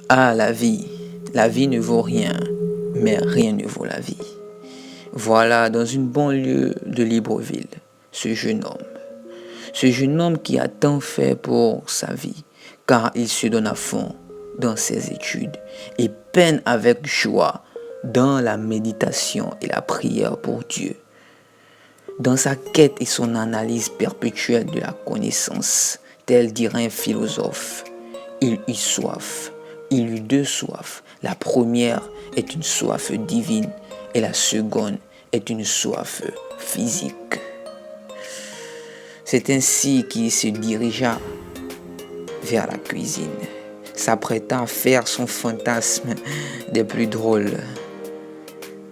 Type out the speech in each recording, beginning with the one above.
Ah, la vie ne vaut rien, mais rien ne vaut la vie. Voilà, dans une banlieue de Libreville, ce jeune homme qui a tant fait pour sa vie, car il se donne à fond dans ses études et peine avec joie dans la méditation et la prière pour Dieu. Dans sa quête et son analyse perpétuelle de la connaissance, tel dirait un philosophe, il eut soif. Il eut deux soifs. La première est une soif divine et la seconde est une soif physique. C'est ainsi qu'il se dirigea vers la cuisine, s'apprêtant à faire son fantasme des plus drôles.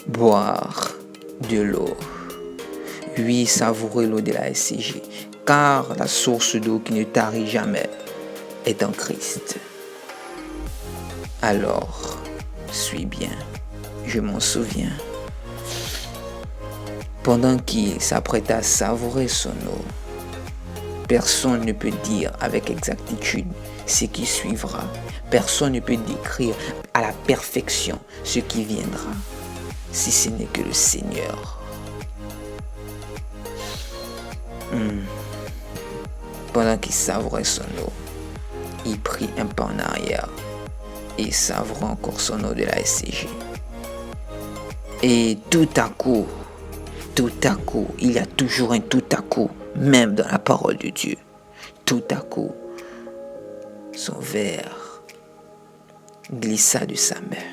Boire de l'eau. Oui, savourer l'eau de la SCG, car la source d'eau qui ne tarit jamais est en Christ. Alors, suis bien, je m'en souviens. Pendant qu'il s'apprêta à savourer son eau, personne ne peut dire avec exactitude ce qui suivra. Personne ne peut décrire à la perfection ce qui viendra, si ce n'est que le Seigneur. Pendant qu'il savourait son eau, il prit un pas en arrière et savourait encore son eau de la SCG. Et tout à coup, il y a toujours un tout à coup, même dans la parole de Dieu. Tout à coup, son verre glissa de sa main.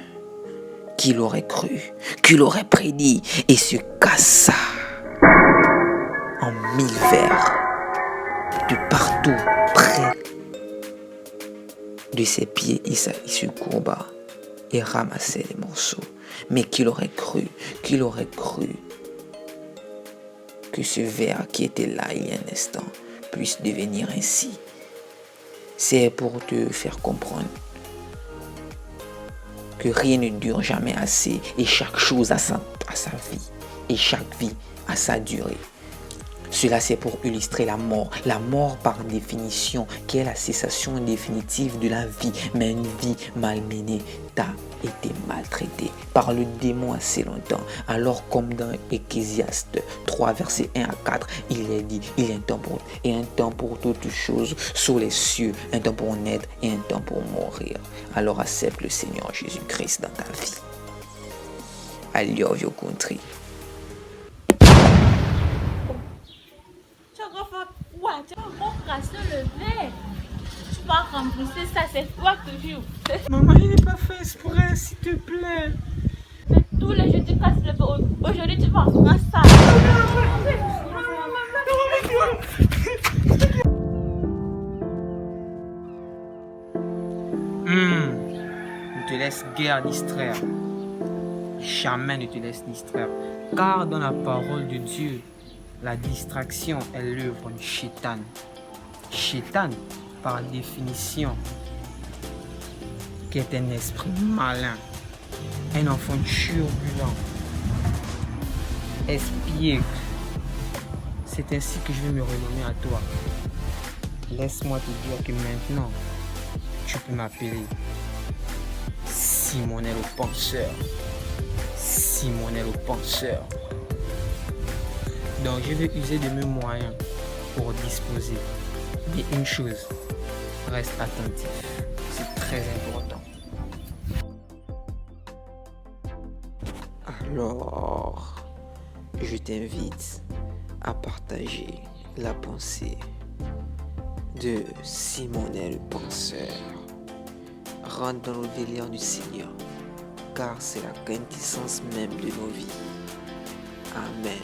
Qui l'aurait cru, qui l'aurait prédit, et se cassa en 1000 verres de partout, près de ses pieds. Il se courba et ramassait les morceaux. Mais qui l'aurait cru que ce verre qui était là il y a un instant puisse devenir ainsi. C'est pour te faire comprendre que rien ne dure jamais assez et chaque chose a sa vie et chaque vie a sa durée. Cela c'est pour illustrer la mort. La mort par définition qui est la cessation définitive de la vie. Mais une vie malmenée t'a été maltraitée par le démon assez longtemps. Alors comme dans Ecclésiaste 3 versets 1 à 4, il est dit, il y a un temps pour toutes choses sous les cieux, un temps pour naître et un temps pour mourir. Alors accepte le Seigneur Jésus-Christ dans ta vie. I love your country. Tu vas encore casser le verre. Tu vas rembourser ça, c'est toi toujours. Maman, il n'est pas fait exprès, s'il te plaît. Mais tous les jours tu casses le verre. Aujourd'hui tu vas prendre ça. Ne te laisse guère distraire. Jamais ne te laisse distraire. Car dans la parole de Dieu, la distraction est l'œuvre du Shaitan. Shaitan, par définition, qui est un esprit malin, un enfant turbulent, espiègle. C'est ainsi que je vais me renommer à toi. Laisse-moi te dire que maintenant, tu peux m'appeler Simonel le penseur. Simonel le penseur. Donc je vais user de mes moyens pour disposer. Mais une chose, reste attentif. C'est très important. Alors, je t'invite à partager la pensée de Simonel le penseur. Rentre dans le délire du Seigneur, car c'est la quintessence même de nos vies. Amen.